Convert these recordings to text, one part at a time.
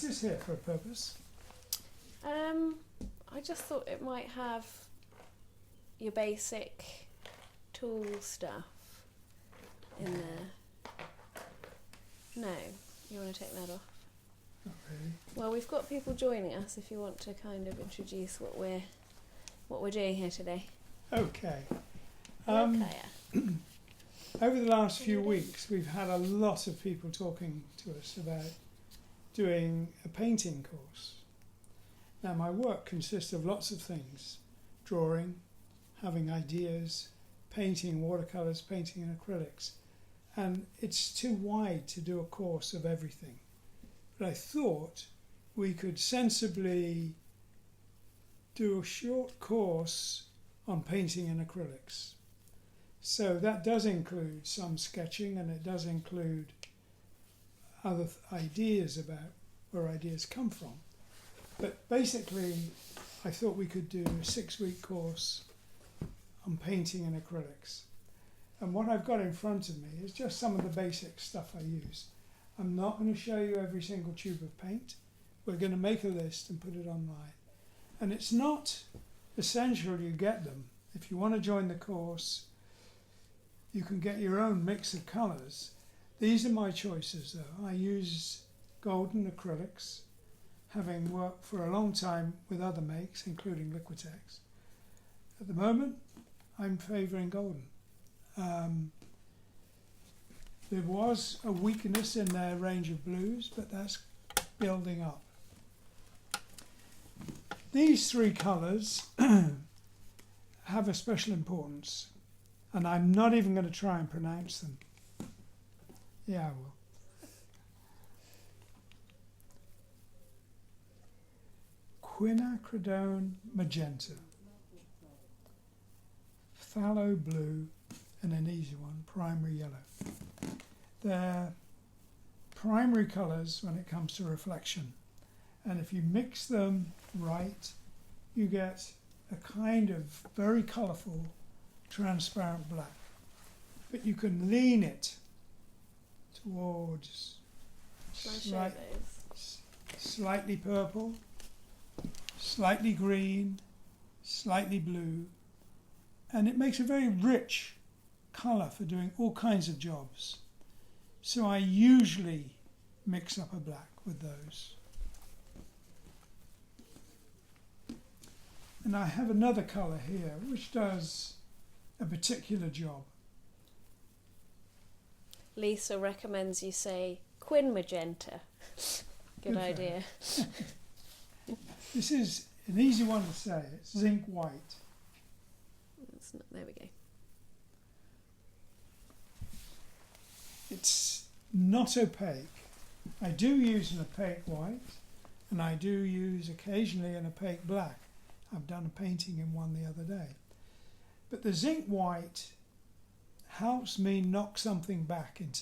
this here for a purpose? I just thought it might have your basic tool stuff in there. No, you want to take that off? Not really. Well, we've got people joining us if you want to kind of introduce what we're doing here today. Okay. Okay. Over the last few weeks, we've had a lot of people talking to us about doing a painting course. Now, my work consists of lots of things: drawing, having ideas, painting watercolors, painting in acrylics. And it's too wide to do a course of everything. But I thought we could sensibly do a short course on painting in acrylics. So that does include some sketching, and it does include other ideas about where ideas come from. But basically, I thought we could do a 6-week course on painting in acrylics. And what I've got in front of me is just some of the basic stuff I use. I'm not going to show you every single tube of paint. We're going to make a list and put it online. And it's not essential you get them. If you want to join the course, you can get your own mix of colours. These are my choices though. I use golden acrylics, having worked for a long time with other makes, including Liquitex. At the moment, I'm favouring golden. There was a weakness in their range of blues, but that's building up. These 3 colours have a special importance, and I'm not even going to try and pronounce them. Yeah, I will. Quinacridone magenta, phthalo blue, and an easy one, primary yellow. They're primary colours when it comes to reflection, and if you mix them right, you get a kind of very colourful, transparent black. But you can lean it towards slightly purple, slightly green, slightly blue, and it makes a very rich colour for doing all kinds of jobs. So I usually mix up a black with those. And I have another colour here which does a particular job. Lisa recommends you say quin magenta. Good idea. This is an easy one to say. It's zinc white. There we go. It's not opaque. I do use an opaque white, and I do use occasionally an opaque black. I've done a painting in one the other day. But the zinc white helps me knock something back in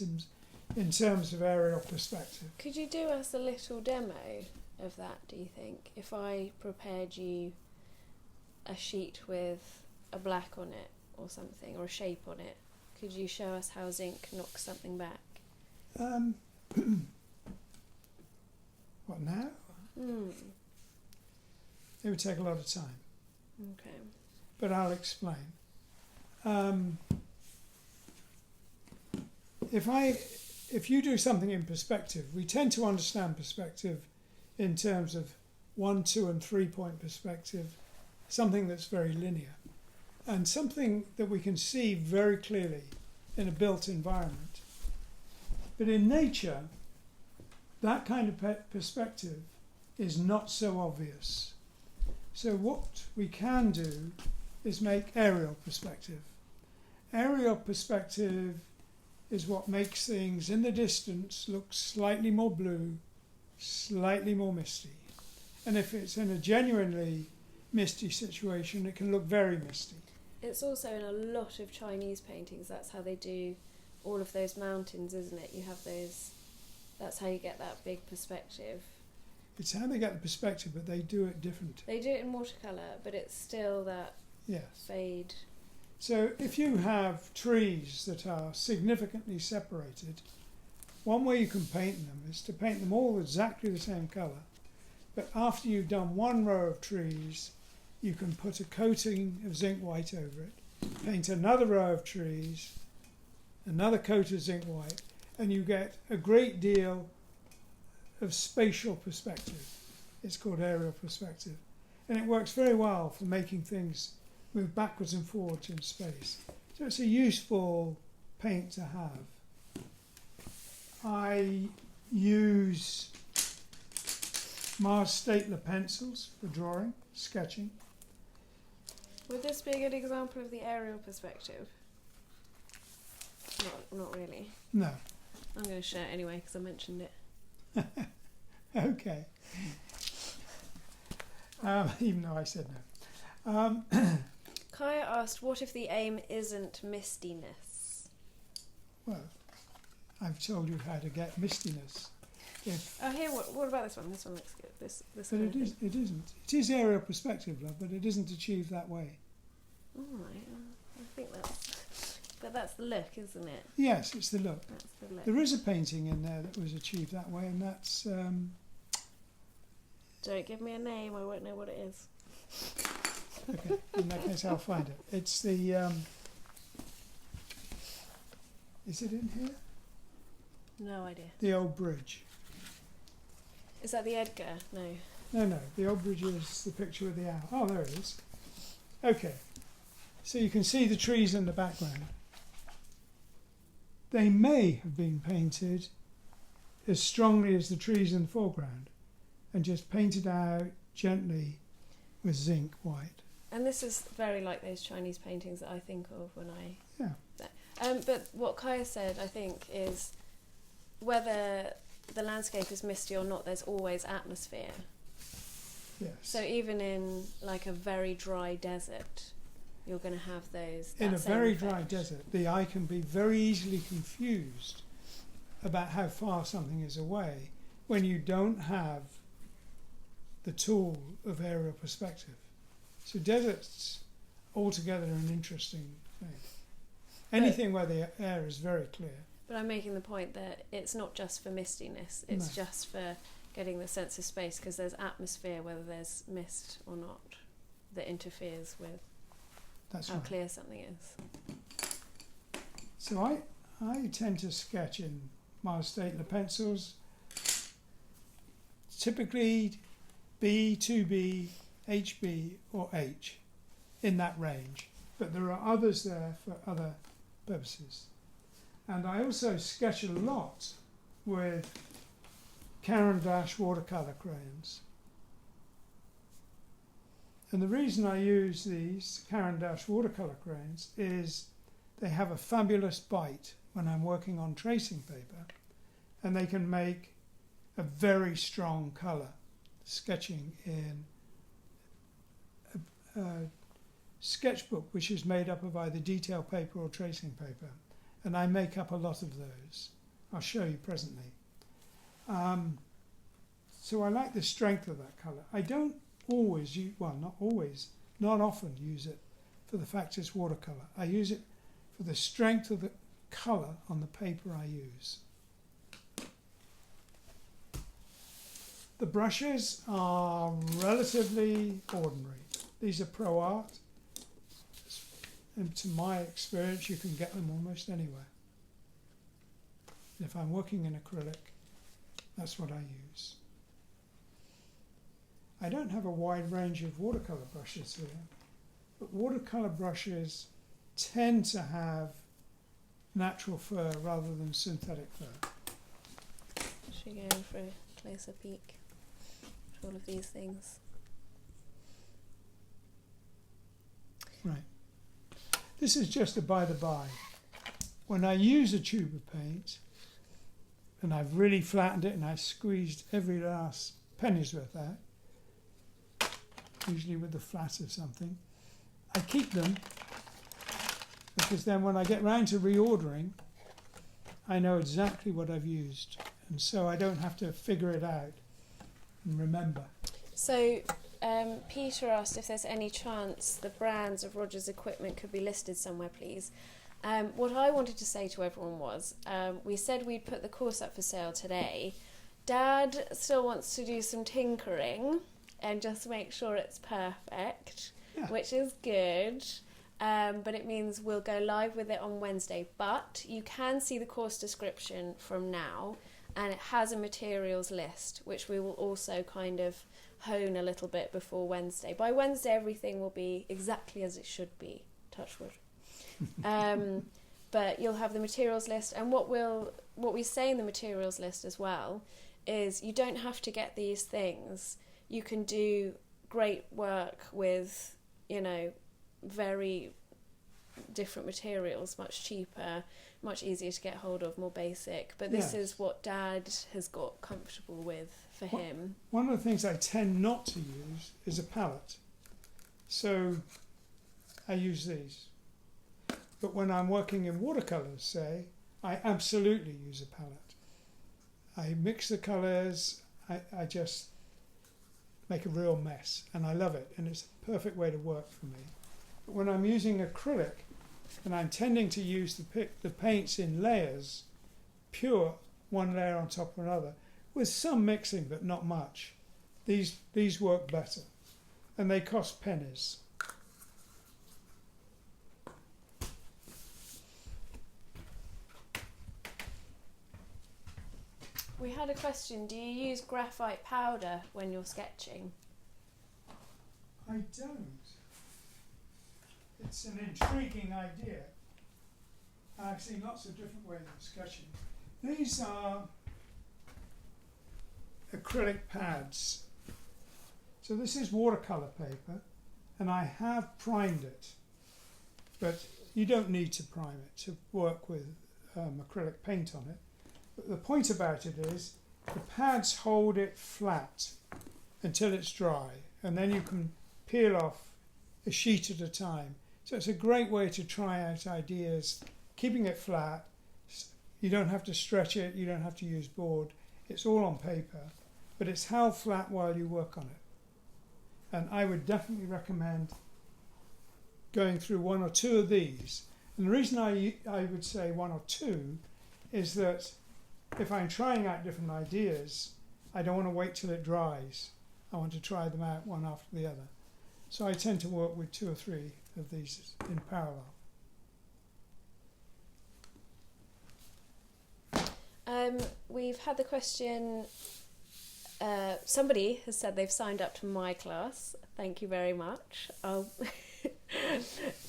terms of aerial perspective. Could you do us a little demo of that, do you think? If I prepared you a sheet with a black on it or something, or a shape on it, could you show us how zinc knocks something back? What now? It would take a lot of time. Okay. But I'll explain. If you do something in perspective, we tend to understand perspective in terms of 1, 2 and 3 point perspective, something that's very linear, and something that we can see very clearly in a built environment. But in nature, that kind of perspective is not so obvious. So what we can do is make aerial perspective. Aerial perspective is what makes things in the distance look slightly more blue, slightly more misty. And if it's in a genuinely misty situation, it can look very misty. It's also in a lot of Chinese paintings. That's how they do all of those mountains, isn't it? You have those, that's how you get that big perspective. It's how they get the perspective, but they do it different. They do it in watercolour, but it's still that fade. So if you have trees that are significantly separated, One way you can paint them is to paint them all exactly the same colour, but after you've done one row of trees, you can put a coating of zinc white over it, paint another row of trees, another coat of zinc white, and you get a great deal of spatial perspective. It's called aerial perspective. And it works very well for making things move backwards and forwards in space. So it's a useful paint to have. I use Mars Stapler pencils for drawing, sketching. Would this be a good example of the aerial perspective? Not really. No. I'm going to share it anyway because I mentioned it. Okay. Even though I said no. Kaya asked, what if the aim isn't mistiness? Well, I've told you how to get mistiness. Here, what about this one? This one looks good. This But kind of thing. it isn't. It is aerial perspective, love, but it isn't achieved that way. All right. I think that's the look, isn't it? Yes, it's the look. That's the look. There is a painting in there that was achieved that way, and that's... Don't give me a name, I won't know what it is. okay, in that case I'll find it. It's the... is it in here? No idea. The old bridge. Is that the Edgar? No. No, the old bridge is the picture with the owl. Oh, there it is. Okay, so you can see the trees in the background. They may have been painted as strongly as the trees in the foreground and just painted out gently with zinc white. And this is very like those Chinese paintings that I think of when I... Yeah. But what Kaya said, I think, is whether the landscape is misty or not, there's always atmosphere. Yes. So even in like a very dry desert, you're going to have those... In a very dry effect. desert, the eye can be very easily confused about how far something is away when you don't have the tool of aerial perspective. So deserts altogether are an interesting thing. Anything where the air is very clear. But I'm making the point that it's not just for mistiness, it's just for getting the sense of space, because there's atmosphere, whether there's mist or not, that interferes with how clear something is. So I tend to sketch in Mars Stapler pencils, typically B, 2B, HB or H, in that range. But there are others there for other purposes. And I also sketch a lot with Caran d'Ache watercolor crayons. And the reason I use these Caran d'Ache watercolor crayons is they have a fabulous bite when I'm working on tracing paper, and they can make a very strong colour sketching in a sketchbook which is made up of either detail paper or tracing paper, and I make up a lot of those. I'll show you presently. So I like the strength of that colour. I don't always use, well, not always, not often use it for the fact it's watercolour. I use it for the strength of the colour on the paper I use. The brushes are relatively ordinary. These are Pro Art, and to my experience you can get them almost anywhere. If I'm working in acrylic, that's what I use. I don't have a wide range of watercolour brushes here, but watercolour brushes tend to have natural fur rather than synthetic fur. Should we go in for a closer peek at all of these things? Right. This is just a by the by. When I use a tube of paint, and I've really flattened it and I squeezed every last penny's worth out, usually with the flat of something, I keep them because then when I get round to reordering, I know exactly what I've used, and so I don't have to figure it out and remember. So Peter asked if there's any chance the brands of Roger's equipment could be listed somewhere, please. What I wanted to say to everyone was, we said we'd put the course up for sale today. Dad still wants to do some tinkering and just make sure it's perfect, which is good. But it means we'll go live with it on Wednesday. But you can see the course description from now, and it has a materials list, which we will also kind of hone a little bit before Wednesday. By Wednesday, everything will be exactly as it should be. Touch wood. But you'll have the materials list, and what we say in the materials list as well is you don't have to get these things. You can do great work with, very different materials, much cheaper, much easier to get hold of, more basic. But this is what Dad has got comfortable with for him. One of the things I tend not to use is a palette. So I use these. But when I'm working in watercolors, say, I absolutely use a palette. I mix the colours, I just make a real mess, and I love it, and it's a perfect way to work for me. But when I'm using acrylic, and I'm tending to use the paints in layers, pure, one layer on top of another, with some mixing but not much, these work better, and they cost pennies. We had a question, do you use graphite powder when you're sketching? I don't. It's an intriguing idea. I've seen lots of different ways of sketching. These are acrylic pads. So this is watercolor paper, and I have primed it, but you don't need to prime it to work with acrylic paint on it. But the point about it is the pads hold it flat until it's dry, and then you can peel off a sheet at a time. So it's a great way to try out ideas, keeping it flat. You don't have to stretch it, you don't have to use board. It's all on paper, but it's held flat while you work on it. And I would definitely recommend going through one or two of these. And the reason I would say one or two is that if I'm trying out different ideas, I don't want to wait till it dries. I want to try them out one after the other. So I tend to work with 2 or 3 of these in parallel. We've had the question, somebody has said they've signed up to my class. Thank you very much.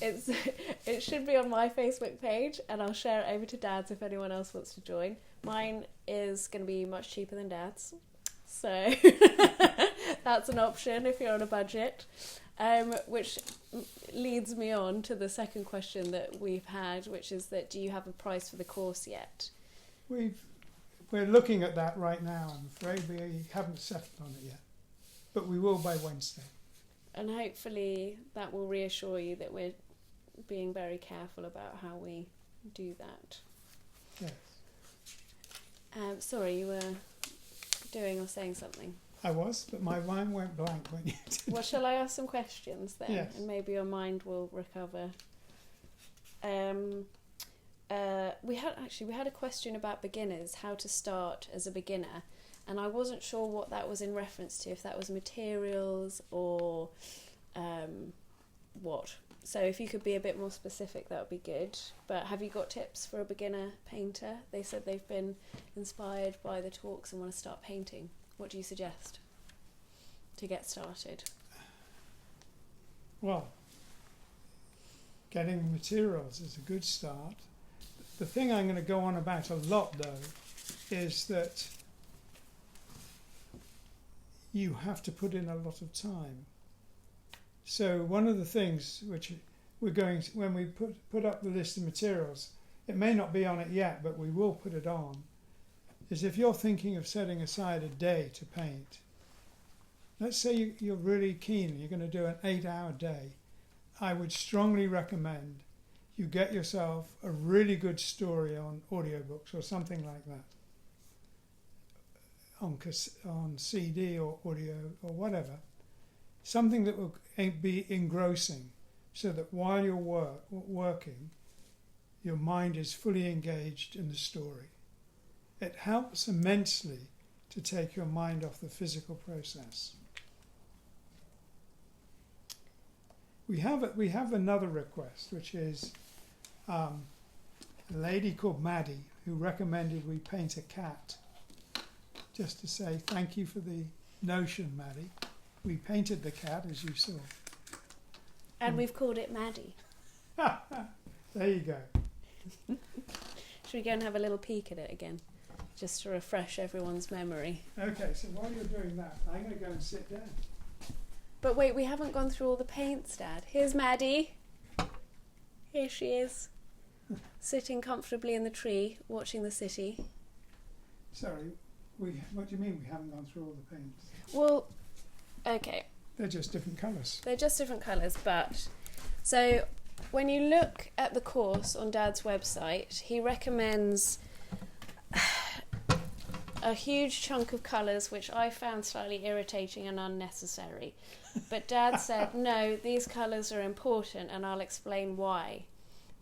It should be on my Facebook page, and I'll share it over to Dad's if anyone else wants to join. Mine is going to be much cheaper than Dad's, so that's an option if you're on a budget. Which leads me on to the second question that we've had, which is that do you have a price for the course yet? We're looking at that right now. I'm afraid we haven't settled on it yet, but we will by Wednesday. And hopefully that will reassure you that we're being very careful about how we do that. Yes. Sorry, you were doing or saying something. I was, but my mind went blank when you did. Well, shall I ask some questions then? Yes. And maybe your mind will recover. We had a question about beginners, how to start as a beginner, and I wasn't sure what that was in reference to, if that was materials or what. So if you could be a bit more specific, that would be good. But have you got tips for a beginner painter? They said they've been inspired by the talks and want to start painting. What do you suggest to get started? Well, getting materials is a good start. The thing I'm going to go on about a lot, though, is that you have to put in a lot of time. So one of the things which we're going to, when we put up the list of materials, it may not be on it yet, but we will put it on, is if you're thinking of setting aside a day to paint, let's say you're really keen, you're going to do an 8-hour day, I would strongly recommend you get yourself a really good story on audiobooks or something like that, on CD or audio or whatever, something that will be engrossing, so that while you're working, your mind is fully engaged in the story. It helps immensely to take your mind off the physical process. We have another request, which is a lady called Maddie who recommended we paint a cat. Just to say thank you for the notion, Maddie. We painted the cat, as you saw. And we've called it Maddie. There you go. Should we go and have a little peek at it again? Just to refresh everyone's memory. Okay, so while you're doing that, I'm going to go and sit down. But wait, we haven't gone through all the paints, Dad. Here's Maddie. Here she is. Sitting comfortably in the tree, watching the city. Sorry, what do you mean we haven't gone through all the paints? Well, okay. They're just different colours. They're just different colours, but... So, when you look at the course on Dad's website, he recommends a huge chunk of colours, which I found slightly irritating and unnecessary. But Dad said, no, these colours are important, and I'll explain why.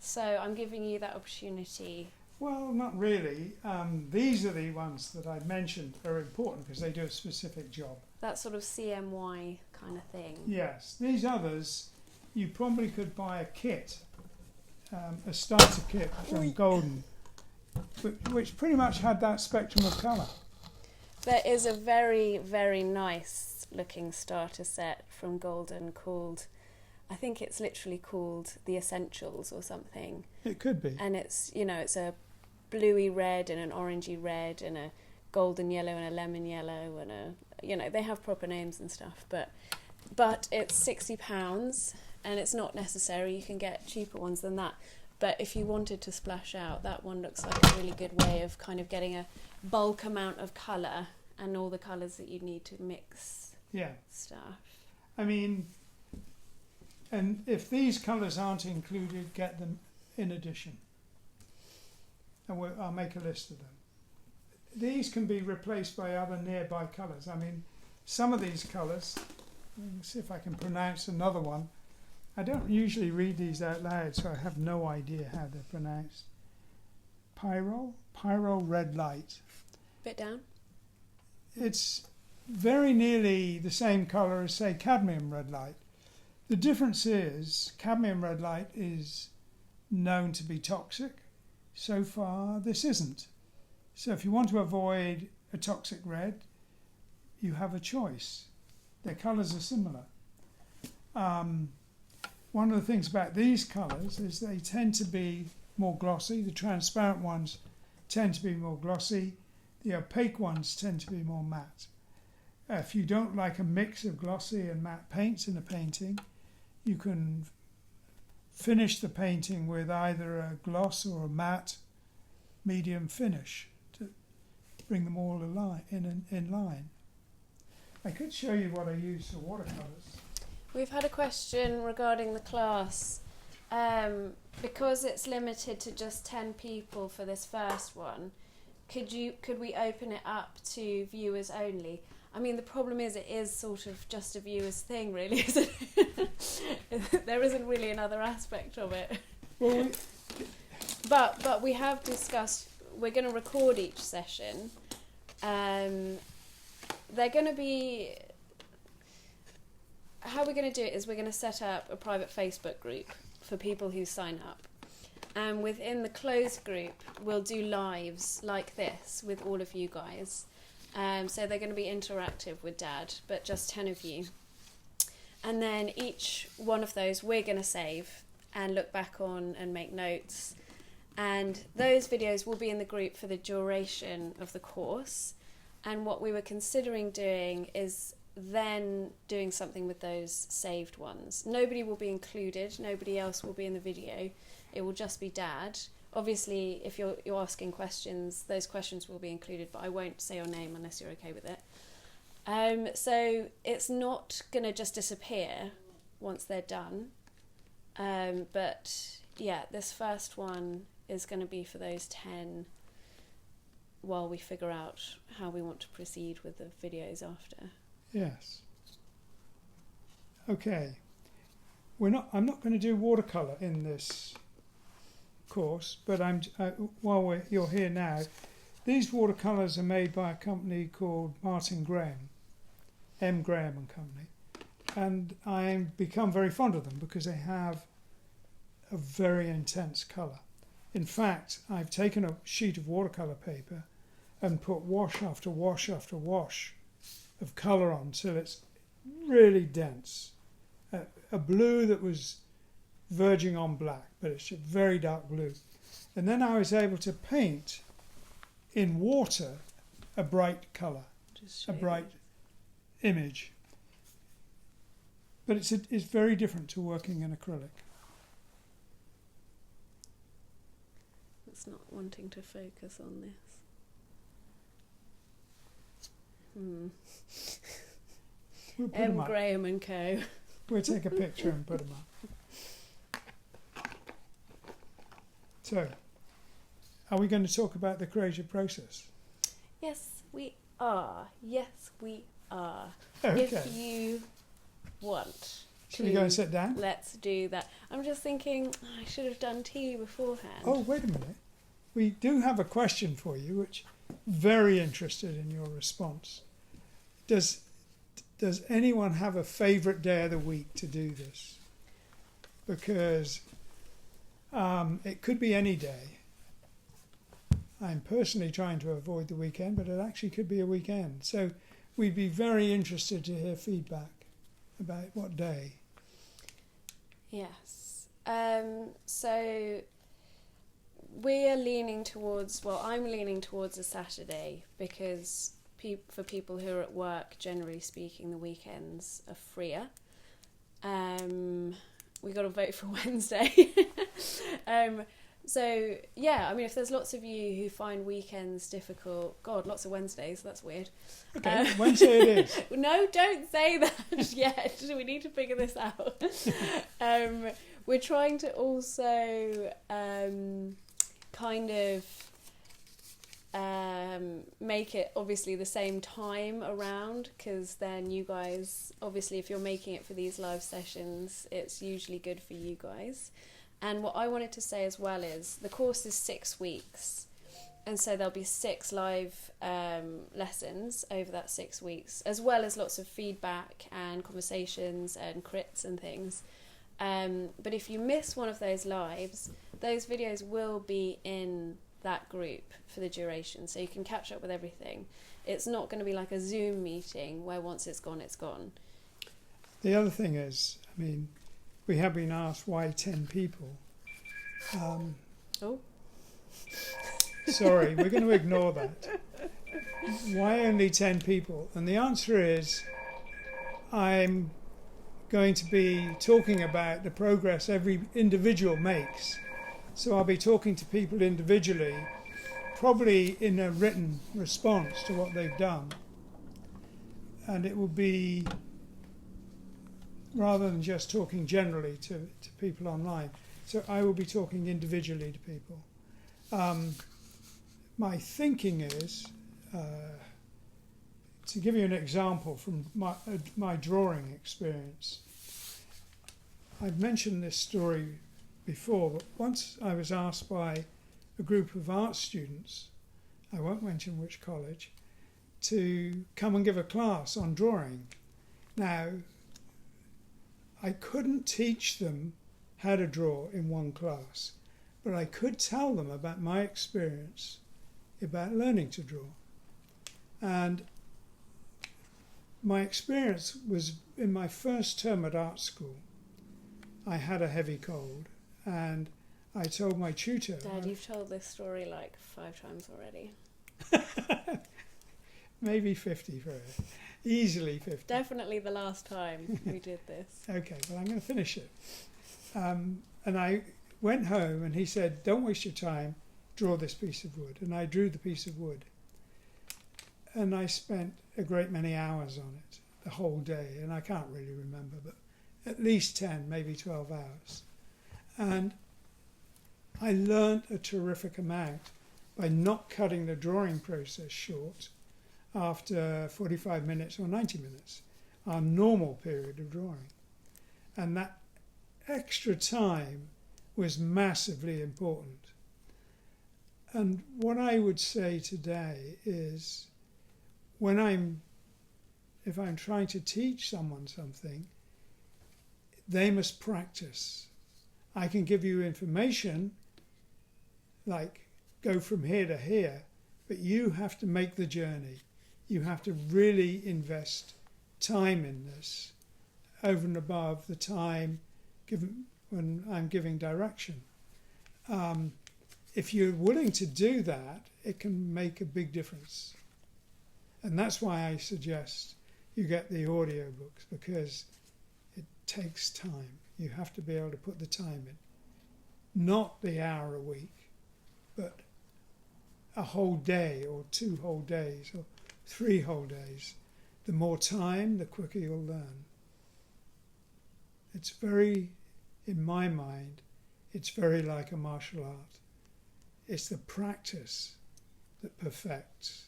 So I'm giving you that opportunity. Well, not really. These are the ones that I mentioned are important because they do a specific job. That sort of CMY kind of thing. Yes. These others, you probably could buy a kit, a starter kit from Golden, which pretty much had that spectrum of colour. There is a very, very nice looking starter set from Golden called, I think it's literally called The Essentials or something. It could be. And it's, you know, it's a bluey red and an orangey red and a golden yellow and a lemon yellow and a, you know, they have proper names and stuff, but it's £60 and it's not necessary. You can get cheaper ones than that. But if you wanted to splash out, that one looks like a really good way of kind of getting a bulk amount of colour and all the colours that you need to mix stuff. I mean, and if these colours aren't included, get them in addition. And I'll make a list of them. These can be replaced by other nearby colours. I mean, some of these colours, let's see if I can pronounce another one. I don't usually read these out loud, so I have no idea how they're pronounced. Pyro Red Light. Bit down. It's very nearly the same colour as, say, cadmium red light. The difference is cadmium red light is known to be toxic. So far, this isn't. So if you want to avoid a toxic red, you have a choice. Their colours are similar. One of the things about these colours is they tend to be more glossy. The transparent ones tend to be more glossy. The opaque ones tend to be more matte. If you don't like a mix of glossy and matte paints in a painting, you can finish the painting with either a gloss or a matte medium finish to bring them all in line. I could show you what I use for watercolours. We've had a question regarding the class. Because it's limited to just 10 people for this first one, could we open it up to viewers only? I mean, the problem is it is sort of just a viewers thing, really, isn't it? There isn't really another aspect of it. Well, But we have discussed, we're going to record each session. They're going to be... How we're going to do it is we're going to set up a private Facebook group for people who sign up. And within the closed group, we'll do lives like this with all of you guys. So they're going to be interactive with Dad, but just 10 of you. And then each one of those we're going to save and look back on and make notes. And those videos will be in the group for the duration of the course. And what we were considering doing is then doing something with those saved ones. Nobody will be included, nobody else will be in the video. It will just be Dad. Obviously, if you're asking questions, those questions will be included, but I won't say your name unless you're okay with it. So it's not going to just disappear once they're done. But yeah, this first one is going to be for those 10 while we figure out how we want to proceed with the videos after. yes. Okay. I'm not going to do watercolour in this course, but you're here now, these watercolours are made by a company called Martin Graham, M. Graham and Company, and I've become very fond of them because they have a very intense colour. In fact, I've taken a sheet of watercolour paper and put wash after wash after wash of colour on till it's really dense. A blue that was verging on black, but it's a very dark blue. And then I was able to paint in water a bright colour, a bright image. But it's very different to working in acrylic. It's not wanting to focus on this. We'll put M. them up. Graham and Co. We'll take a picture and put them up. So, are we going to talk about the creative process? Yes, we are. Yes, we are. Okay. If you want. Shall we go and sit down? Let's do that. I'm just thinking I should have done tea beforehand. Oh, wait a minute. We do have a question for you, which very interested in your response. Does anyone have a favourite day of the week to do this? Because it could be any day. I'm personally trying to avoid the weekend, but it actually could be a weekend. So we'd be very interested to hear feedback about what day. Yes. So we're leaning towards, I'm leaning towards a Saturday because for people who are at work, generally speaking, the weekends are freer. We got to vote for Wednesday. So, yeah, I mean, if there's lots of you who find weekends difficult, God, lots of Wednesdays, that's weird. Okay, Wednesday it is. No, don't say that yet. We need to figure this out. We're trying to also kind of make it obviously the same time around, because then you guys, obviously if you're making it for these live sessions, it's usually good for you guys. And what I wanted to say as well is the course is 6 weeks, and so there'll be 6 live lessons over that 6 weeks, as well as lots of feedback and conversations and crits and things. But if you miss one of those lives, those videos will be in that group for the duration, so you can catch up with everything. It's not going to be like a Zoom meeting where once it's gone, it's gone. The other thing is, I mean, we have been asked why 10 people. Sorry, we're going to ignore that. Why only 10 people? And the answer is, I'm going to be talking about the progress every individual makes. So I'll be talking to people individually, probably in a written response to what they've done. And it will be, rather than just talking generally to people online, so I will be talking individually to people. My thinking is, to give you an example from my drawing experience, I've mentioned this story before, but once I was asked by a group of art students, I won't mention which college, to come and give a class on drawing. Now, I couldn't teach them how to draw in one class, but I could tell them about my experience about learning to draw. And my experience was in my first term at art school. I had a heavy cold, and I told my tutor... Dad, you've told this story like 5 times already. Maybe 50 for it. Easily 50. Definitely the last time we did this. Okay, well, I'm going to finish it. And I went home, and he said, don't waste your time, draw this piece of wood. And I drew the piece of wood. And I spent a great many hours on it, the whole day. And I can't really remember, but at least 10, maybe 12 hours. And I learnt a terrific amount by not cutting the drawing process short after 45 minutes or 90 minutes, our normal period of drawing. And that extra time was massively important. And what I would say today is, if I'm trying to teach someone something, they must practice. I can give you information, like go from here to here, but you have to make the journey. You have to really invest time in this, over and above the time given when I'm giving direction. If you're willing to do that, it can make a big difference. And that's why I suggest you get the audiobooks, because it takes time. You have to be able to put the time in. Not the hour a week, but a whole day or 2 whole days or 3 whole days. The more time, the quicker you'll learn. It's very, in my mind, it's very like a martial art. It's the practice that perfects.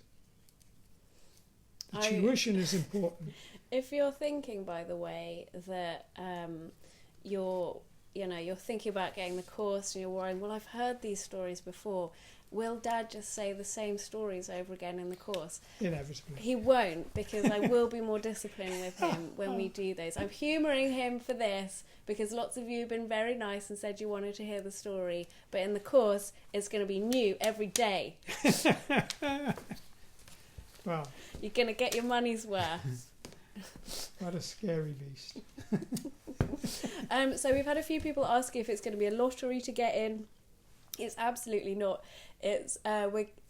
The tuition is important. If you're thinking, by the way, that you're thinking about getting the course and you're worrying, well, I've heard these stories before. Will Dad just say the same stories over again in the course? Inevitably. He won't, because I will be more disciplined with him when we do those. I'm humouring him for this because lots of you have been very nice and said you wanted to hear the story, but in the course it's going to be new every day. Well, you're going to get your money's worth. What a scary beast. So we've had a few people ask if it's going to be a lottery to get in. It's absolutely not. It's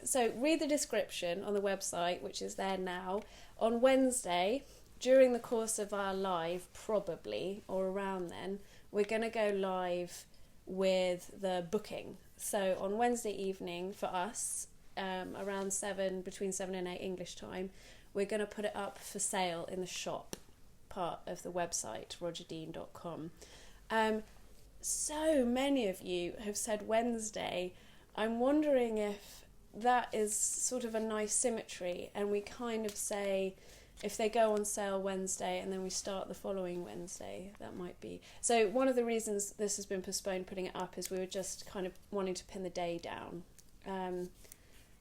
so read the description on the website, which is there now. On Wednesday, during the course of our live, probably, or around then, we're going to go live with the booking. So on Wednesday evening for us, around between 7 and 8 English time, we're going to put it up for sale in the shop part of the website, rogerdean.com. So many of you have said Wednesday. I'm wondering if that is sort of a nice symmetry, and we kind of say if they go on sale Wednesday and then we start the following Wednesday, that might be. So one of the reasons this has been postponed, putting it up, is we were just kind of wanting to pin the day down.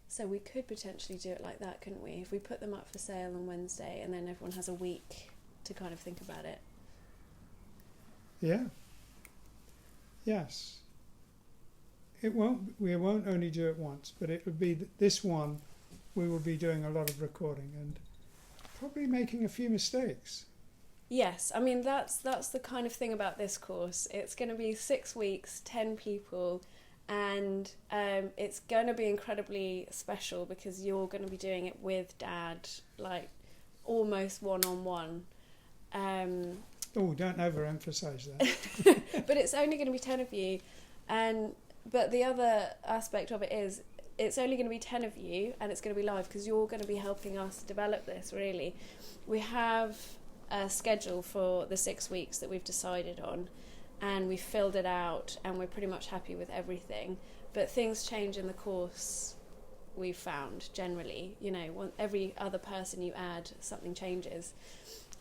So we could potentially do it like that, couldn't we? If we put them up for sale on Wednesday and then everyone has a week to kind of think about it. Yeah. Yes. We won't only do it once, but it would be this one. We will be doing a lot of recording and probably making a few mistakes. Yes, I mean that's the kind of thing about this course. It's going to be 6 weeks, 10 people, and it's going to be incredibly special because you're going to be doing it with Dad, like almost one-on-one. Oh, don't overemphasise that. But it's only going to be 10 of you, but the other aspect of it is it's only going to be 10 of you, and it's going to be live because you're going to be helping us develop this, really. We have a schedule for the 6 weeks that we've decided on, and we've filled it out, and we're pretty much happy with everything. But things change in the course, we've found, generally. You know, every other person you add, something changes.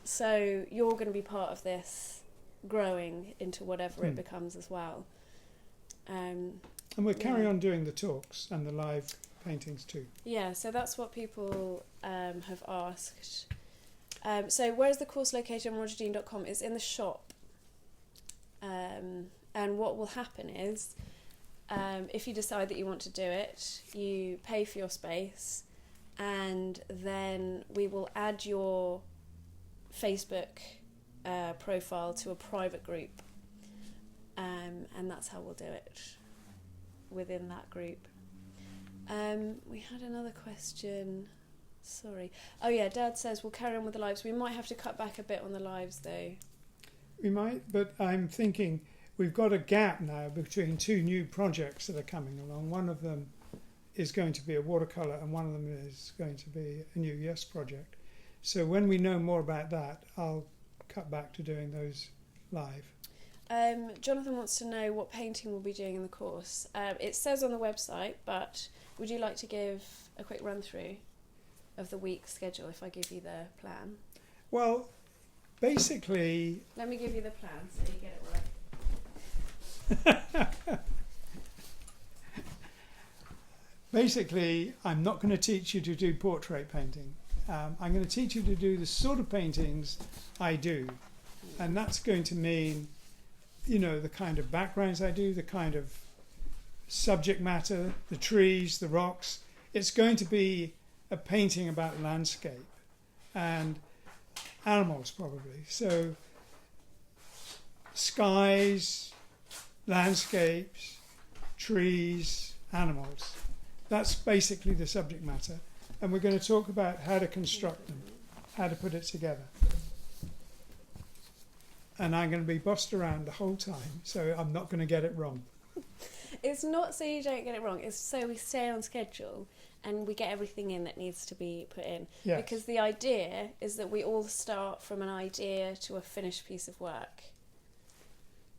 So you're going to be part of this growing into whatever it becomes as well. And we'll carry on doing the talks and the live paintings too. Yeah, so that's what people have asked. So where's the course located on rogerdean.com? It's in the shop. And what will happen is, if you decide that you want to do it, you pay for your space, and then we will add your Facebook profile to a private group, and that's how we'll do it within that group. We had another question. Sorry. Oh yeah, Dad says we'll carry on with the lives. We might have to cut back a bit on the lives though. We might, but I'm thinking we've got a gap now between 2 new projects that are coming along. One of them is going to be a watercolor, and one of them is going to be a new Yes project. So when we know more about that, I'll cut back to doing those live. Jonathan wants to know what painting we'll be doing in the course. It says on the website, but would you like to give a quick run through of the week schedule if I give you the plan? Well, basically... Let me give you the plan so you get it right. basically, I'm not going to teach you to do portrait painting. I'm going to teach you to do the sort of paintings I do. And that's going to mean, you know, the kind of backgrounds I do, the kind of subject matter, the trees, the rocks. It's going to be a painting about landscape and animals, probably. So skies, landscapes, trees, animals. That's basically the subject matter. And we're going to talk about how to construct them, how to put it together. And I'm going to be bossed around the whole time, so I'm not going to get it wrong. It's not so you don't get it wrong, it's so we stay on schedule and we get everything in that needs to be put in. Yes. Because the idea is that we all start from an idea to a finished piece of work.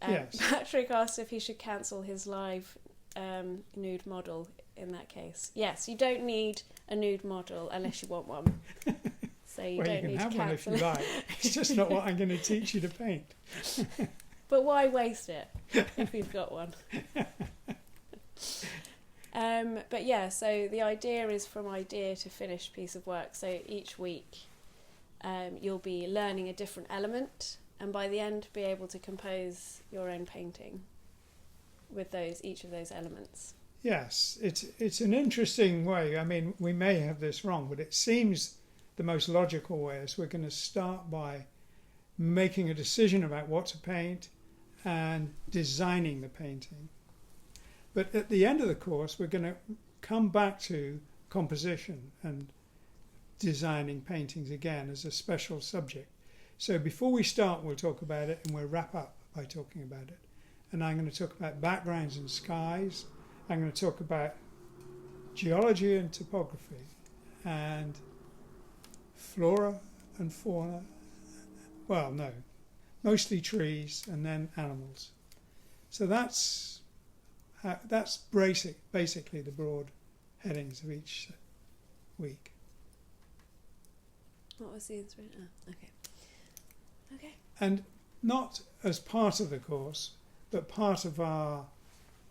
Yes. Patrick asked if he should cancel his live nude model in that case. Yes, you don't need a nude model unless you want one. So you don't need to cancel. You can have one if you like. It's just not what I'm going to teach you to paint. But why waste it if you've got one? But yeah, so the idea is from idea to finished piece of work. So each week you'll be learning a different element, and by the end be able to compose your own painting with each of those elements. Yes, it's an interesting way. I mean, we may have this wrong, but it seems the most logical way is we're going to start by making a decision about what to paint and designing the painting. But at the end of the course, we're going to come back to composition and designing paintings again as a special subject. So before we start, we'll talk about it, and we'll wrap up by talking about it. And I'm going to talk about backgrounds and skies. I'm going to talk about geology and topography and flora and fauna. Well, no, mostly trees and then animals. So that's basically the broad headings of each week. What was the answer? Oh, okay. Okay. And not as part of the course, but part of our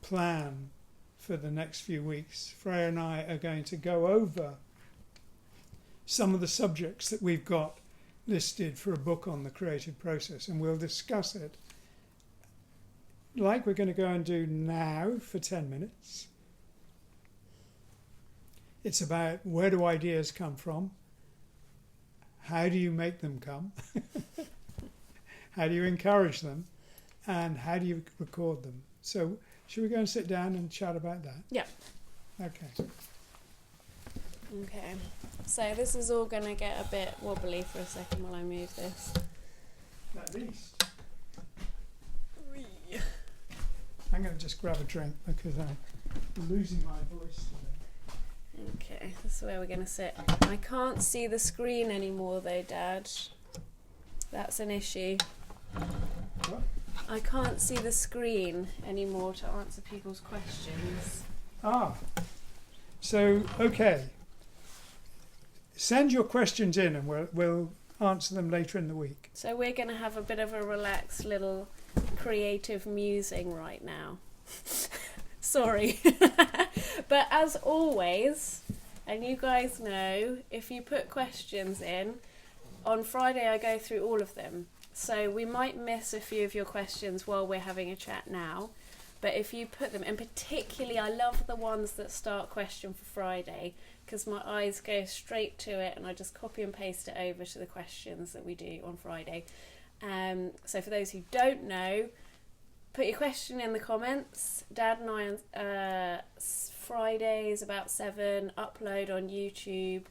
plan for the next few weeks. Freya and I are going to go over some of the subjects that we've got listed for a book on the creative process, and we'll discuss it like we're going to go and do now for 10 minutes. It's about where do ideas come from, how do you make them come, how do you encourage them, and how do you record them. So should we go and sit down and chat about that? Yeah. Okay. Okay. So this is all going to get a bit wobbly for a second while I move this. At least. I'm going to just grab a drink because I'm losing my voice today. Okay, this is where we're going to sit. I can't see the screen anymore though, Dad. That's an issue. What? I can't see the screen anymore to answer people's questions. Ah. So, okay. Send your questions in and we'll answer them later in the week. So we're going to have a bit of a relaxed little creative musing right now. Sorry. But as always, and you guys know, if you put questions in, on Friday I go through all of them. So we might miss a few of your questions while we're having a chat now. But if you put them, and particularly I love the ones that start question for Friday, because my eyes go straight to it and I just copy and paste it over to the questions that we do on Friday. So for those who don't know, put your question in the comments. Dad and I on Fridays about 7 upload on YouTube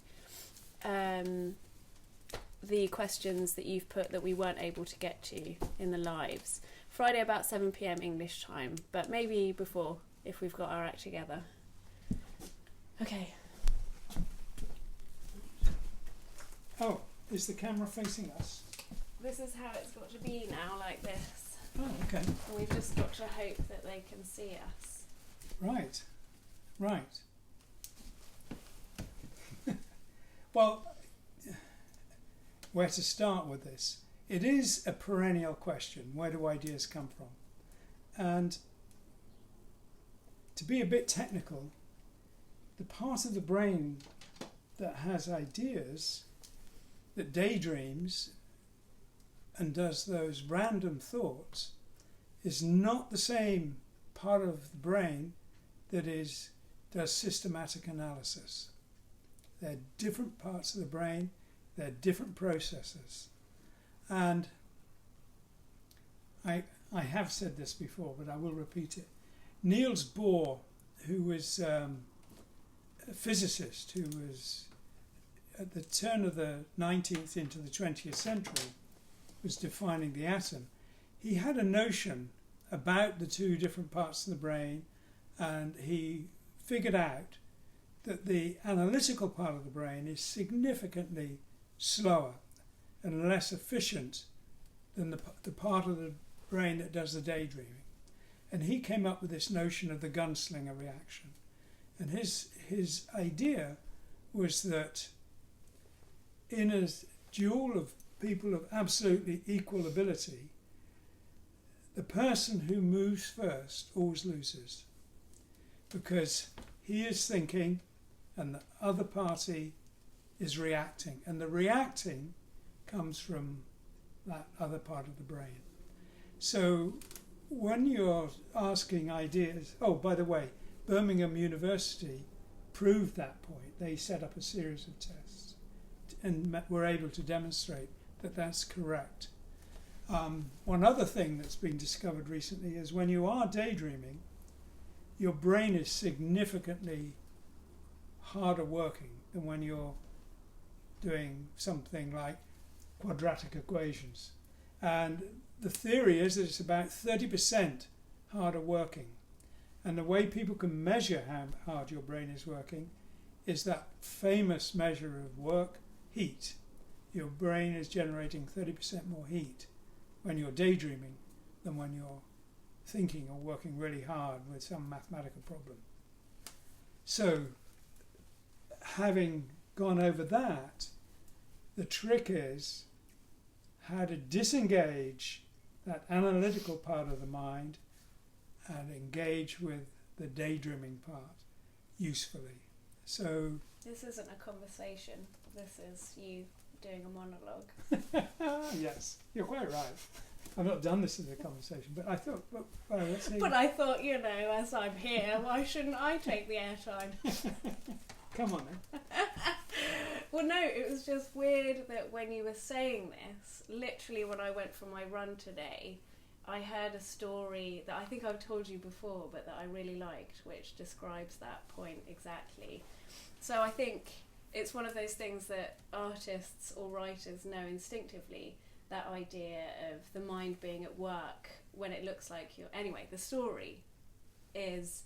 the questions that you've put that we weren't able to get to in the lives. Friday about 7 p.m. English time, but maybe before if we've got our act together. Okay. Oh, is the camera facing us? This is how it's got to be now, like this. Oh, okay. And we've just got to hope that they can see us. Right. Right. Well, where to start with this? It is a perennial question. Where do ideas come from? And to be a bit technical, the part of the brain that has ideas, that daydreams and does those random thoughts, is not the same part of the brain that does systematic analysis. They're different parts of the brain, they're different processes. And I have said this before, but I will repeat it. Niels Bohr, who was a physicist who was at the turn of the 19th into the 20th century, was defining the atom. He had a notion about the two different parts of the brain, and he figured out that the analytical part of the brain is significantly slower and less efficient than the part of the brain that does the daydreaming. And he came up with this notion of the gunslinger reaction. And his idea was that in a duel of people of absolutely equal ability, the person who moves first always loses, because he is thinking and the other party is reacting, and the reacting comes from that other part of the brain. So when you're asking ideas, oh, by the way, Birmingham University proved that point. They set up a series of tests and were able to demonstrate that that's correct. One other thing that's been discovered recently is when you are daydreaming, your brain is significantly harder working than when you're doing something like quadratic equations. And the theory is that it's about 30% harder working. And the way people can measure how hard your brain is working is that famous measure of work, heat. Your brain is generating 30% more heat when you're daydreaming than when you're thinking or working really hard with some mathematical problem. So, having gone over that, the trick is how to disengage that analytical part of the mind and engage with the daydreaming part usefully. So this isn't a conversation, this is you doing a monologue. Yes, you're quite right. I've not done this as a conversation, but I thought, well, let's see. But I thought, as I'm here, why shouldn't I take the airtime? Come on then. Well, no, it was just weird that when you were saying this, literally when I went for my run today, I heard a story that I think I've told you before, but that I really liked, which describes that point exactly. So I think it's one of those things that artists or writers know instinctively, that idea of the mind being at work when it looks like you're... Anyway, the story is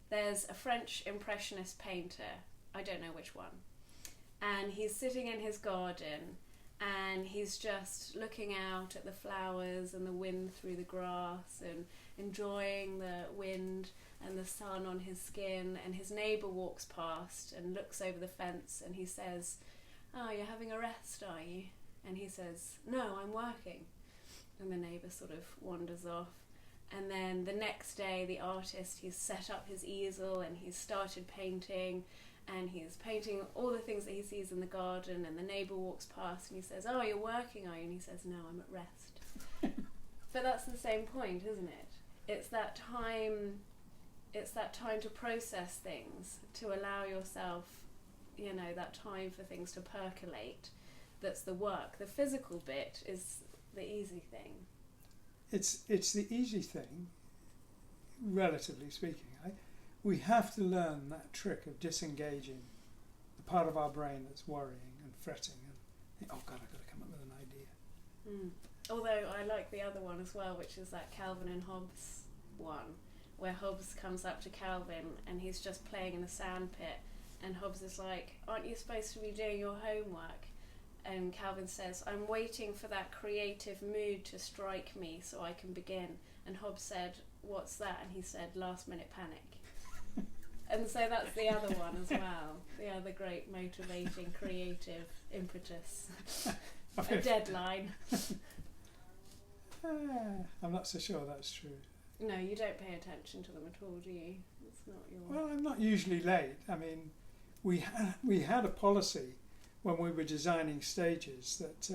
there's a French impressionist painter, I don't know which one, and he's sitting in his garden and he's just looking out at the flowers and the wind through the grass and enjoying the wind and the sun on his skin, and his neighbour walks past and looks over the fence and he says, "Oh, you're having a rest, are you?" And he says, "No, I'm working." And the neighbour sort of wanders off. And then the next day, the artist, he's set up his easel and he's started painting, and he's painting all the things that he sees in the garden, and the neighbour walks past and he says, "Oh, you're working, are you?" And he says, "No, I'm at rest." But that's the same point, isn't it? It's that time to process things, to allow yourself, that time for things to percolate. That's the work. The physical bit is the easy thing. It's the easy thing, relatively speaking. We have to learn that trick of disengaging the part of our brain that's worrying and fretting and think, oh God, I've got to come up with an idea. Although I like the other one as well, which is that Calvin and Hobbes one, where Hobbes comes up to Calvin and he's just playing in a sand pit, and Hobbes is like, "Aren't you supposed to be doing your homework?" And Calvin says, "I'm waiting for that creative mood to strike me so I can begin." And Hobbes said, "What's that?" And he said, "Last minute panic." And so that's the other one as well. The other great motivating creative impetus. A deadline. I'm not so sure that's true. No, you don't pay attention to them at all, do you? It's not your... Well, I'm not usually late. I mean, we had a policy when we were designing stages that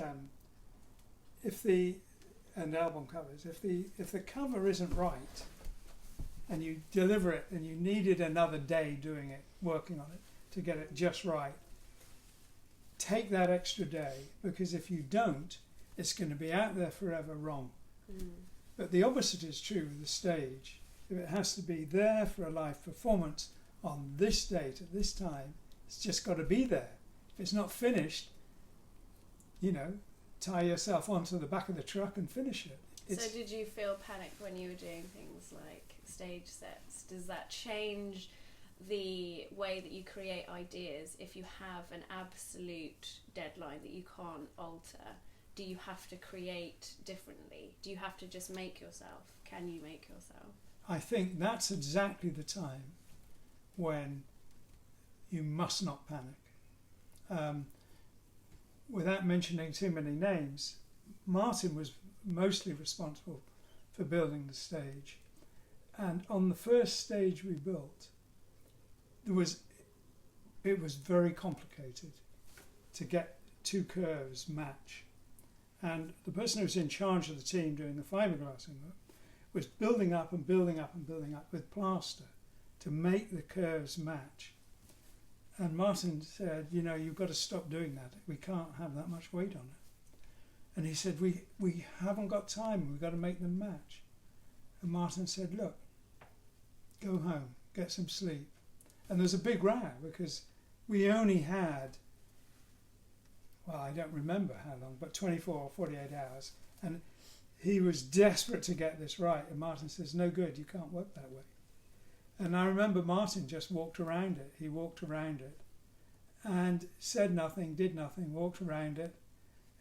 and album covers, if the cover isn't right, and you deliver it and you needed another day doing it, working on it to get it just right, take that extra day, because if you don't, it's going to be out there forever wrong. But the opposite is true with the stage. If it has to be there for a live performance on this date at this time, it's just got to be there. If it's not finished, tie yourself onto the back of the truck and finish it. So did you feel panicked when you were doing things like stage sets? Does that change the way that you create ideas if you have an absolute deadline that you can't alter? Do you have to create differently? Do you have to just make yourself? Can you make yourself? I think that's exactly the time when you must not panic. Without mentioning too many names, Martin was mostly responsible for building the stage. And on the first stage we built, it was very complicated to get two curves match. And the person who was in charge of the team doing the fiberglassing work was building up and building up and building up with plaster to make the curves match. And Martin said, you've got to stop doing that. We can't have that much weight on it. And he said, we haven't got time. We've got to make them match. And Martin said, look, go home, get some sleep. And there was a big row because we only had, I don't remember how long, but 24 or 48 hours. And he was desperate to get this right. And Martin says, no good, you can't work that way. And I remember Martin just walked around it. He walked around it and said nothing, did nothing, walked around it,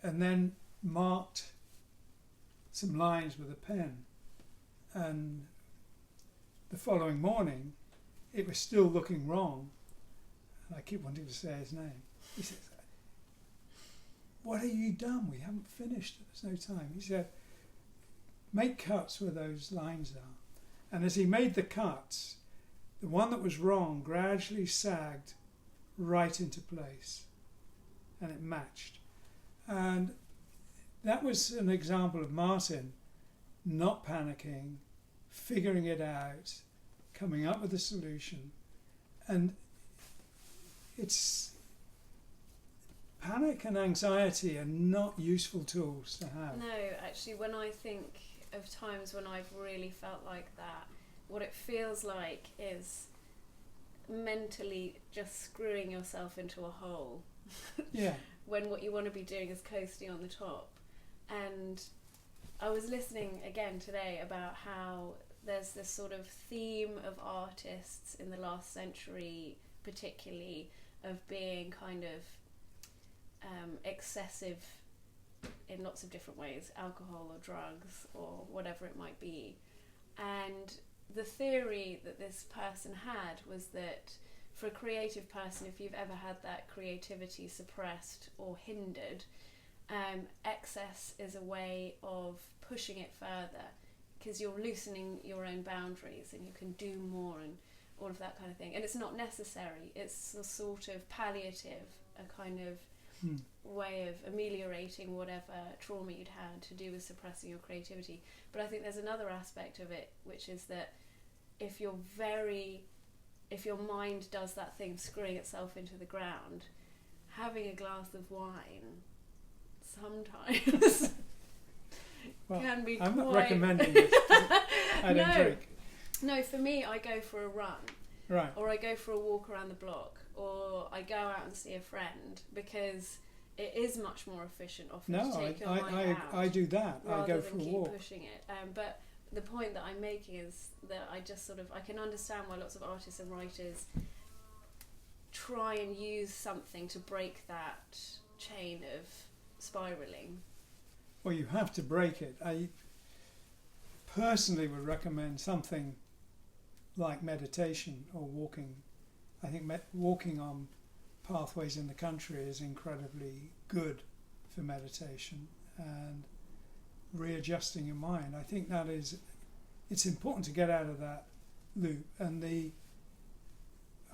and then marked some lines with a pen. And the following morning, it was still looking wrong. And I keep wanting to say his name. He says, what have you done? We haven't finished. There's no time. He said, make cuts where those lines are. And as he made the cuts, the one that was wrong gradually sagged right into place, and it matched. And that was an example of Martin not panicking, figuring it out, coming up with a solution. And it's panic and anxiety are not useful tools to have. No, actually, when I think of times when I've really felt like that, what it feels like is mentally just screwing yourself into a hole. Yeah. When what you want to be doing is coasting on the top. And I was listening again today about how there's this sort of theme of artists in the last century, particularly, of being kind of excessive in lots of different ways, alcohol or drugs or whatever it might be. And the theory that this person had was that for a creative person, if you've ever had that creativity suppressed or hindered, excess is a way of pushing it further, because you're loosening your own boundaries and you can do more and all of that kind of thing. And it's not necessary. It's a sort of palliative, a kind of way of ameliorating whatever trauma you'd had to do with suppressing your creativity. But I think there's another aspect of it, which is that if your mind does that thing screwing itself into the ground, having a glass of wine sometimes can be I'm quite... not recommending it. I don't drink. No, for me, I go for a run. Right. Or I go for a walk around the block, or I go out and see a friend, because it is much more efficient often to take your mind out. I do that. I go for a walk. Rather than keep pushing it. But the point that I'm making is that I just I can understand why lots of artists and writers try and use something to break that chain of spiralling. Well, you have to break it. I personally would recommend something like meditation or walking. I think walking on pathways in the country is incredibly good for meditation and readjusting your mind. I think it's important to get out of that loop. And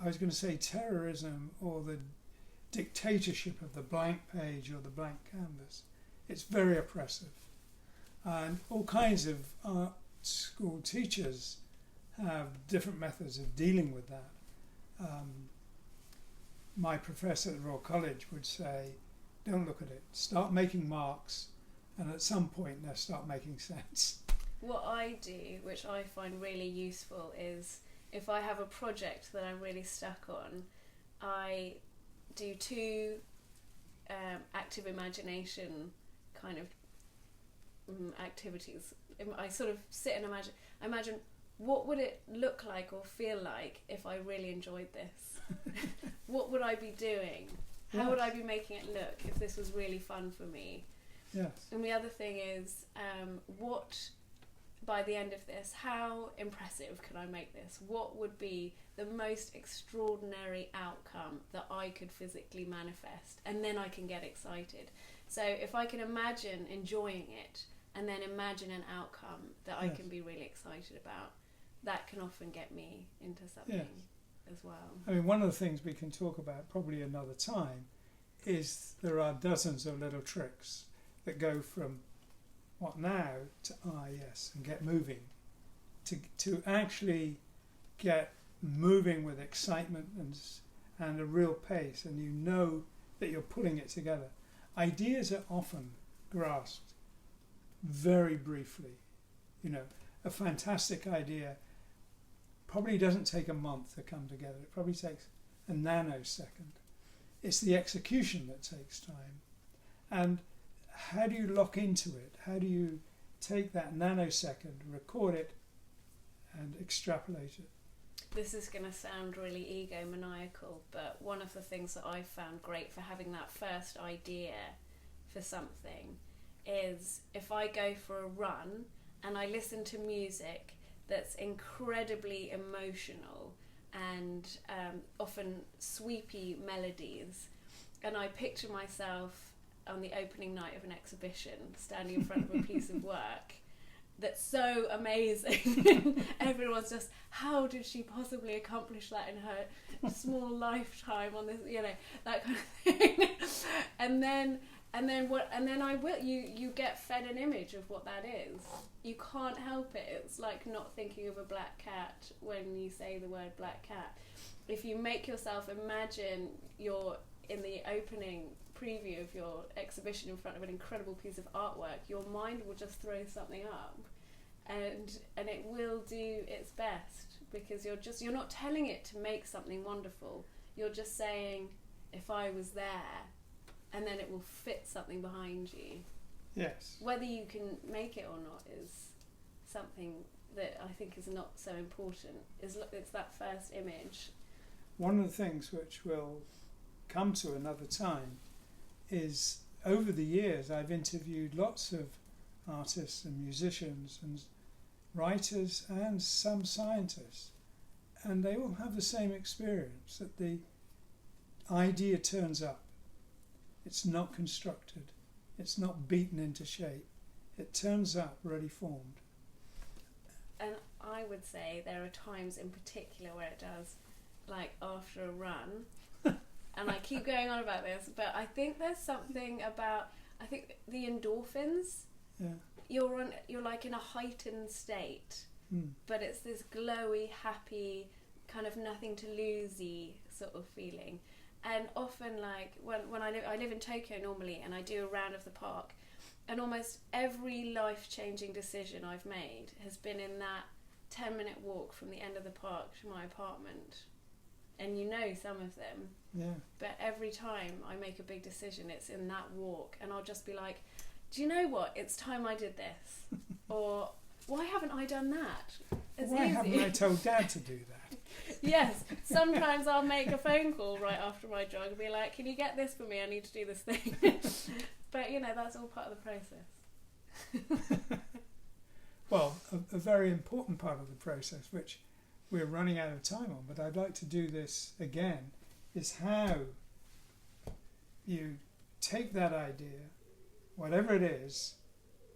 I was going to say terrorism or the dictatorship of the blank page or the blank canvas. It's very oppressive. And all kinds of art school teachers have different methods of dealing with that. My professor at the Royal College would say, don't look at it, start making marks, and at some point they'll start making sense. What I do, which I find really useful, is if I have a project that I'm really stuck on, I do 2 active imagination kind of activities. I sort of sit and imagine what would it look like or feel like if I really enjoyed this? What would I be doing? How would I be making it look if this was really fun for me? Yes. And the other thing is, what, by the end of this, how impressive can I make this? What would be the most extraordinary outcome that I could physically manifest? And then I can get excited. So if I can imagine enjoying it and then imagine an outcome that I can be really excited about, that can often get me into something as well. I mean, one of the things we can talk about probably another time is there are dozens of little tricks that go from what now to yes, and get moving, to actually get moving with excitement and a real pace, and you know that you're pulling it together. Ideas are often grasped very briefly. You know, a fantastic idea probably doesn't take a month to come together. It probably takes a nanosecond. It's the execution that takes time. And how do you lock into it? How do you take that nanosecond, record it, and extrapolate it? This is going to sound really egomaniacal, but one of the things that I've found great for having that first idea for something is if I go for a run and I listen to music that's incredibly emotional and often sweepy melodies, and I picture myself on the opening night of an exhibition standing in front of a piece of work that's so amazing. Everyone's just, how did she possibly accomplish that in her small lifetime on this, you know, that kind of thing. and then you get fed an image of what that is. You can't help it. It's like not thinking of a black cat when you say the word black cat. If you make yourself imagine you're in the opening preview of your exhibition in front of an incredible piece of artwork, your mind will just throw something up, and it will do its best, because you're not telling it to make something wonderful. You're just saying, if I was there, and then it will fit something behind you. Yes. Whether you can make it or not is something that I think is not so important. It's that first image. One of the things which we'll come to another time is, over the years I've interviewed lots of artists and musicians and writers and some scientists, and they all have the same experience, that the idea turns up. It's not constructed, it's not beaten into shape, it turns up ready formed. And I would say there are times in particular where it does, like after a run, and I keep going on about this, but I think there's something about, I think the endorphins, you're like in a heightened state, but it's this glowy, happy, kind of nothing to lose-y sort of feeling. And often, like when I live in Tokyo normally, and I do a round of the park, and almost every life-changing decision I've made has been in that 10-minute walk from the end of the park to my apartment. And you know some of them. Yeah. But every time I make a big decision, it's in that walk, and I'll just be like, do you know what? It's time I did this. Or, why haven't I done that? It's why easy. haven't I told Dad to do that? Yes. Sometimes I'll make a phone call right after my jog and be like, can you get this for me? I need to do this thing. But, you know, that's all part of the process. Well, a very important part of the process, which we're running out of time on, but I'd like to do this again, is how you take that idea, whatever it is,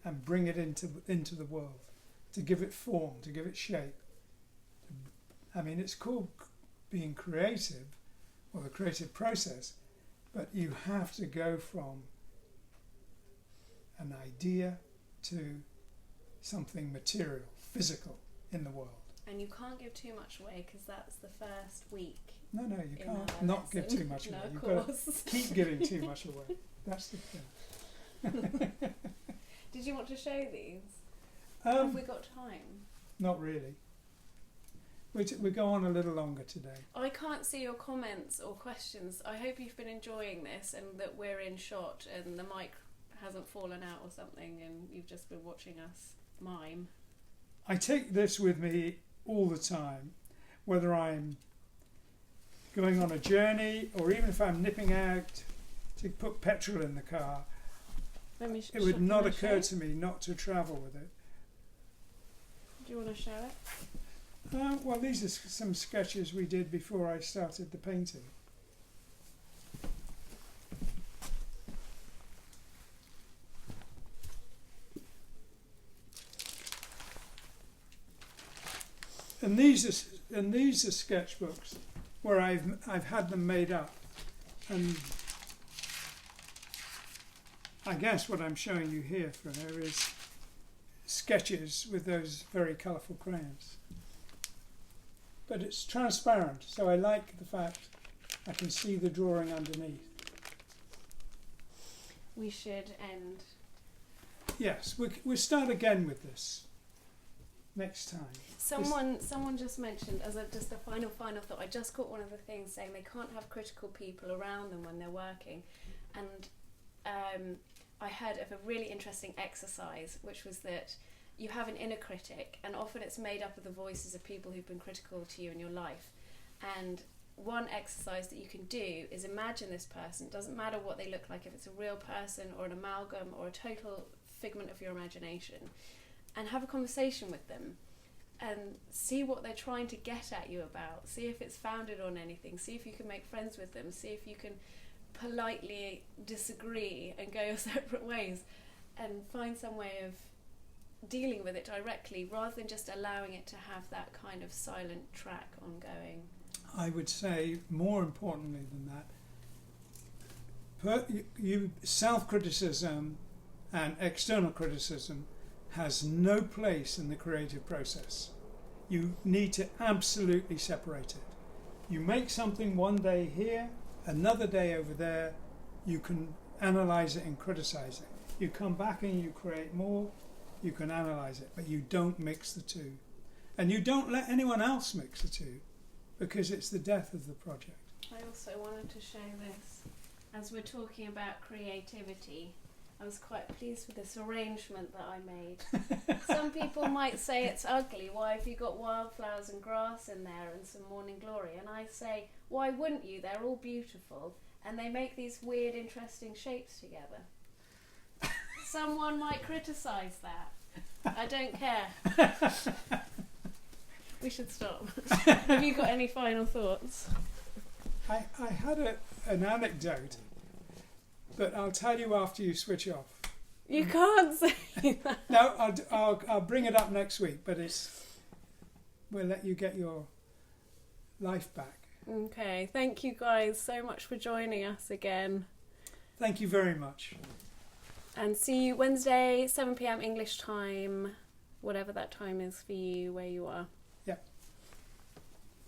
and bring it into the world, to give it form, to give it shape. I mean, it's called being creative or the creative process, but you have to go from an idea to something material, physical in the world. And you can't give too much away because that's the first week. No, you in can't our not give lesson. too much away. No, of You've got course. to keep giving too much away. That's the thing. Did you want to show these? Have we got time? Not really. We go on a little longer today. I can't see your comments or questions. I hope you've been enjoying this and that we're in shot and the mic hasn't fallen out or something and you've just been watching us mime. I take this with me all the time, whether I'm going on a journey or even if I'm nipping out to put petrol in the car. It would not occur to me not to travel with it. Do you want to show it? Well, these are some sketches we did before I started the painting. And these are sketchbooks where I've had them made up, and I guess what I'm showing you here for her is sketches with those very colourful crayons. But it's transparent, so I like the fact I can see the drawing underneath. We should end. Yes, we'll start again with this next time. Someone just mentioned, as just a final thought, I just caught one of the things saying they can't have critical people around them when they're working. And I heard of a really interesting exercise, which was that you have an inner critic, and often it's made up of the voices of people who've been critical to you in your life. And one exercise that you can do is imagine this person. It doesn't matter what they look like, if it's a real person or an amalgam or a total figment of your imagination, and have a conversation with them and see what they're trying to get at you about. See if it's founded on anything. See if you can make friends with them. See if you can politely disagree and go your separate ways and find some way of dealing with it directly rather than just allowing it to have that kind of silent track ongoing. I would say, more importantly than that, self-criticism and external criticism has no place in the creative process. You need to absolutely separate it. You make something one day here, another day over there, you can analyse it and criticise it. You come back and you create more, you can analyse it, but you don't mix the two. And you don't let anyone else mix the two, because it's the death of the project. I also wanted to show this. As we're talking about creativity, I was quite pleased with this arrangement that I made. Some people might say it's ugly. Why have you got wildflowers and grass in there and some morning glory? And I say, why wouldn't you? They're all beautiful. And they make these weird, interesting shapes together. Someone might criticise that. I don't care. We should stop. Have you got any final thoughts? I had an anecdote, but I'll tell you after you switch off. You can't say that. No, I'll bring it up next week, but we'll let you get your life back. Okay, thank you guys so much for joining us again. Thank you very much. And see you Wednesday, 7 p.m. English time, whatever that time is for you, where you are.